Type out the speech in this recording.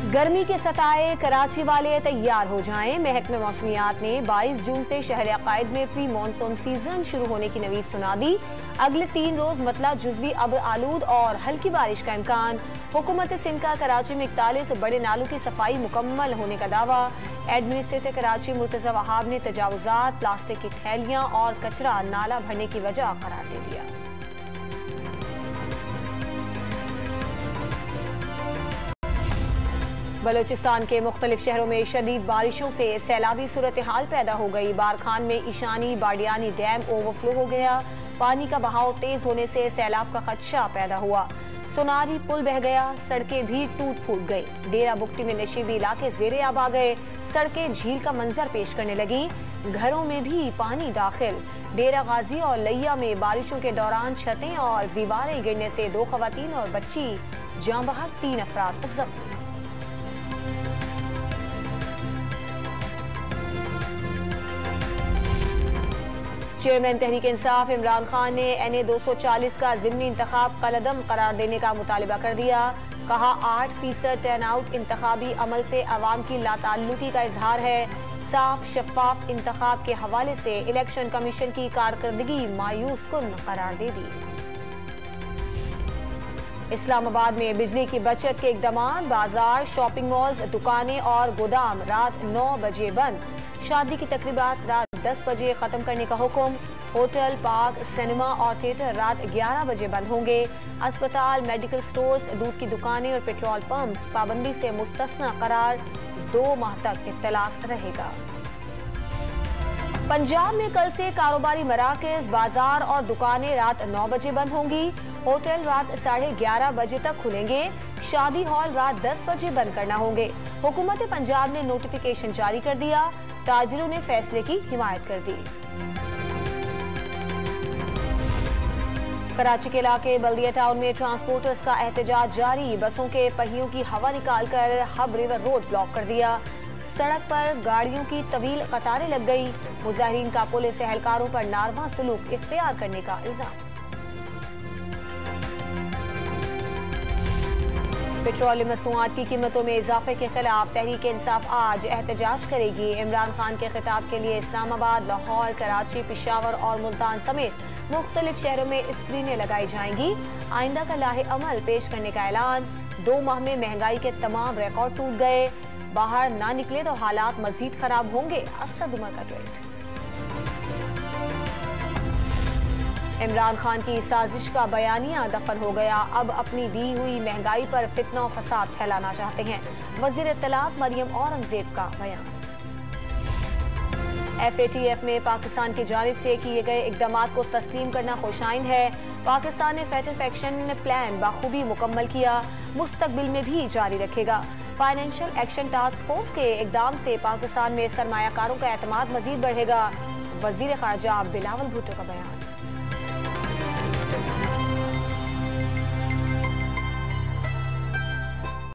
गर्मी के सताए कराची वाले तैयार हो जाएं। महकमे मौसमियात ने 22 जून से शहर अकायद में प्री मानसून सीजन शुरू होने की नवीद सुना दी। अगले 3 रोज मतला जुजवी अब्र आलूद और हल्की बारिश का इम्कान। हुकूमत सिंध का कराची में 41 बड़े नालों की सफाई मुकम्मल होने का दावा। एडमिनिस्ट्रेटर कराची मुर्तजा वहाब ने तजावुजात, प्लास्टिक की थैलियां और कचरा नाला भरने की वजह करार दे दिया। बलूचिस्तान के मुख्तलिफ शहरों में शदीद बारिशों से सैलाबी सूरत हाल पैदा हो गई। बारखान में ईशानी बाडियानी डैम ओवरफ्लो हो गया। पानी का बहाव तेज होने से सैलाब का खदशा पैदा हुआ। सोनारी पुल बह गया। सड़कें भी टूट फूट गई। डेरा बुगटी में नशीबी इलाके जेरे आब आ गए। सड़कें झील का मंजर पेश करने लगी। घरों में भी पानी दाखिल। डेरा गाजी और लैया में बारिशों के दौरान छतें और दीवारें गिरने से 2 खवातीन और बच्ची जाँ बहक, 3 अफराद जख्मी। चेयरमैन तहरीक इंसाफ इमरान खान ने NA 240 का ज़िमनी इंतखाब कलअदम करार देने का मुतालबा कर दिया। कहा 8% टर्नआउट इंतखाबी अमल से अवाम की लाताल्लुकी का इजहार है। साफ शफाफ इंतखाब के हवाले से इलेक्शन कमीशन की कारकर्दगी मायूस कुन करार दे दी। इस्लामाबाद में बिजली की बचत के इकदाम। बाजार, शॉपिंग मॉल्स, दुकानें और गोदाम रात 9 बजे बंद। शादी की तकरीबात रात 10 बजे खत्म करने का हुक्म। होटल, पार्क, सिनेमा और थिएटर रात 11 बजे बंद होंगे। अस्पताल, मेडिकल स्टोर्स, दूध की दुकानें और पेट्रोल पंप्स पाबंदी से मुस्तस्ना करार। 2 माह तक इत्तलाक रहेगा। पंजाब में कल से कारोबारी मराकज, बाजार और दुकानें रात 9 बजे बंद होंगी। होटल रात 11:30 बजे तक खुलेंगे। शादी हॉल रात 10 बजे बंद करना होंगे। हुकूमत पंजाब ने नोटिफिकेशन जारी कर दिया। ताजिरों ने फैसले की हिमायत कर दी। कराची के इलाके बल्दिया टाउन में ट्रांसपोर्टर्स का एहतजाज जारी। बसों के पहियों की हवा निकालकर हब रिवर रोड ब्लॉक कर दिया। सड़क पर गाड़ियों की तवील कतारें लग गई। मुजाहिरीन का पुलिस एहलकारों पर नारवा सलूक इख्तियार करने का इल्जाम। पेट्रोलियम मसनूआत की कीमतों में इजाफे के खिलाफ तहरीक इंसाफ आज एहतजाज करेगी। इमरान खान के खिताब के लिए इस्लामाबाद, लाहौर, कराची, पेशावर और मुल्तान समेत मुख्तलिफ शहरों में स्क्रीनें लगाई जाएंगी। आइंदा का लाहे अमल पेश करने का ऐलान। 2 माह में महंगाई के तमाम रिकॉर्ड टूट गए। बाहर ना निकले तो हालात मजीद खराब होंगे। असद उमर का ट्वीट। इमरान खान की साजिश का बयानिया दफन हो गया। अब अपनी दी हुई महंगाई पर फितना और फसाद फैलाना चाहते हैं। वजीर इत्तलात मरियम औरंगजेब का बयान। FATF में पाकिस्तान की जानिब से किए गए इकदामात को तस्लीम करना खुशाइन है। पाकिस्तान ने फेडरल एक्शन प्लान बाखूबी मुकम्मल किया। मुस्तकबिल में भी जारी रखेगा। फाइनेंशियल एक्शन टास्क फोर्स के इकदाम से पाकिस्तान में सरमायाकारों का एतमाद मजीद बढ़ेगा। वजीर खारजा बिलावल भुट्टो का बयान।